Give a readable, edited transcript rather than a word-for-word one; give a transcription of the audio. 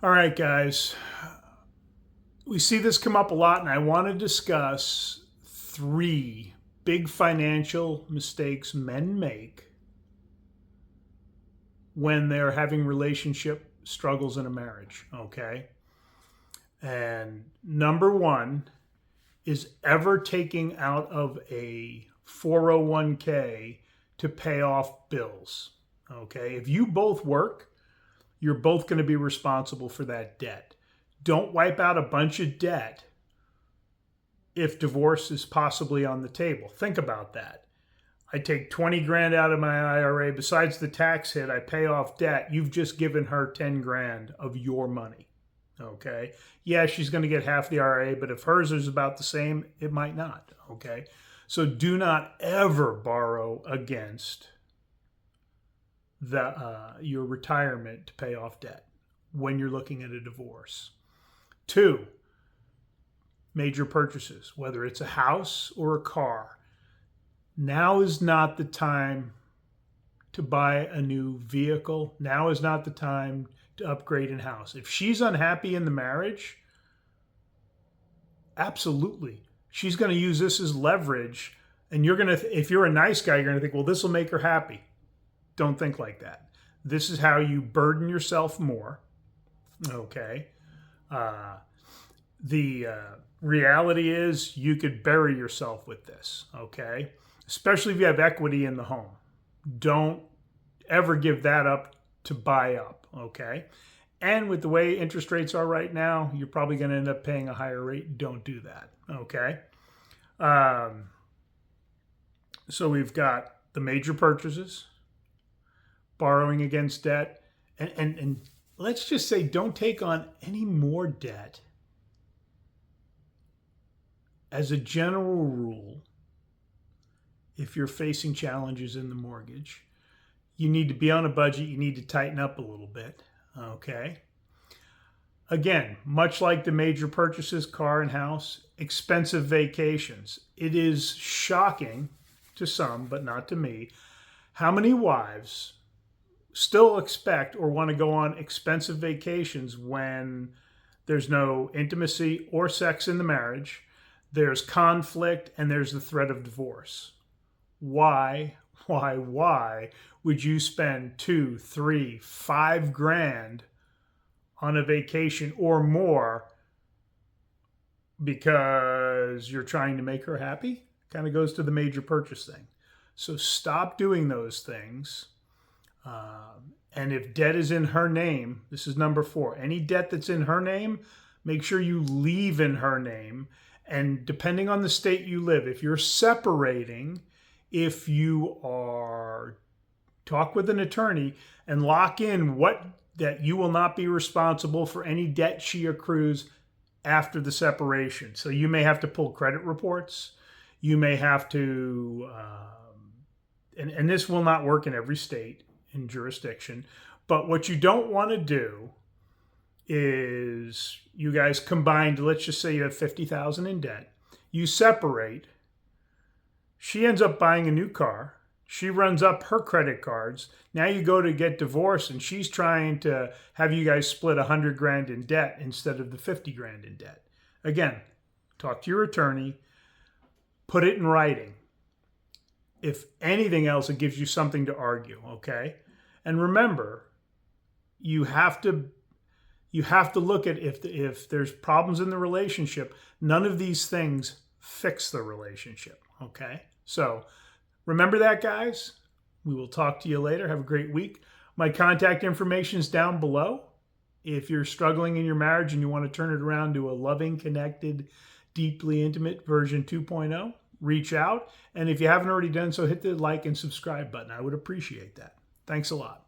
All right, guys. We see this come up a lot, and I want to discuss three big financial mistakes men make when they're having relationship struggles in a marriage. Okay. And number one is ever taking out of a 401k to pay off bills. Okay. If you both work, you're both going to be responsible for that debt. Don't wipe out a bunch of debt if divorce is possibly on the table. Think about that. I take 20 grand out of my IRA. Besides the tax hit, I pay off debt. You've just given her 10 grand of your money. Okay. Yeah, she's going to get half the IRA, but if hers is about the same, it might not. Okay. So do not ever borrow against your retirement to pay off debt when you're looking at a divorce. Two, major purchases, whether it's a house or a car. Now is not the time to buy a new vehicle. Now is not the time to upgrade in house. If she's unhappy in the marriage, absolutely. She's going to use this as leverage. And you're going to, if you're a nice guy, you're going to think, well, this will make her happy. Don't think like that. This is how you burden yourself more. Okay. The reality is you could bury yourself with this. Okay. Especially if you have equity in the home. Don't ever give that up to buy up. Okay. And with the way interest rates are right now, you're probably going to end up paying a higher rate. Don't do that. Okay. So we've got the major purchases, borrowing against debt, and let's just say don't take on any more debt. As a general rule, if you're facing challenges in the mortgage, you need to be on a budget. You need to tighten up a little bit. Okay. Again, much like the major purchases, car and house, expensive vacations. It is shocking to some, but not to me, how many wives still expect or want to go on expensive vacations when there's no intimacy or sex in the marriage, there's conflict, and there's the threat of divorce. Why would you spend 2, 3, 5 grand on a vacation or more because you're trying to make her happy? Kind of goes to the major purchase thing. So stop doing those things. And if debt is in her name, this is number 4. Any debt that's in her name, make sure you leave in her name. And depending on the state you live, if you're separating, if you are, talk with an attorney and lock in that you will not be responsible for any debt she accrues after the separation. So you may have to pull credit reports. You may have to, and this will not work in every state and jurisdiction. But what you don't want to do is you guys combined, let's just say you have $50,000 in debt. You separate. She ends up buying a new car. She runs up her credit cards. Now you go to get divorced and she's trying to have you guys split 100 grand in debt instead of the 50 grand in debt. Again, talk to your attorney. Put it in writing. If anything else, it gives you something to argue, okay? And remember, you have to look at if there's problems in the relationship, none of these things fix the relationship, okay? So remember that, guys. We will talk to you later. Have a great week. My contact information is down below. If you're struggling in your marriage and you want to turn it around to a loving, connected, deeply intimate version 2.0, reach out. And if you haven't already done so, hit the like and subscribe button. I would appreciate that. Thanks a lot.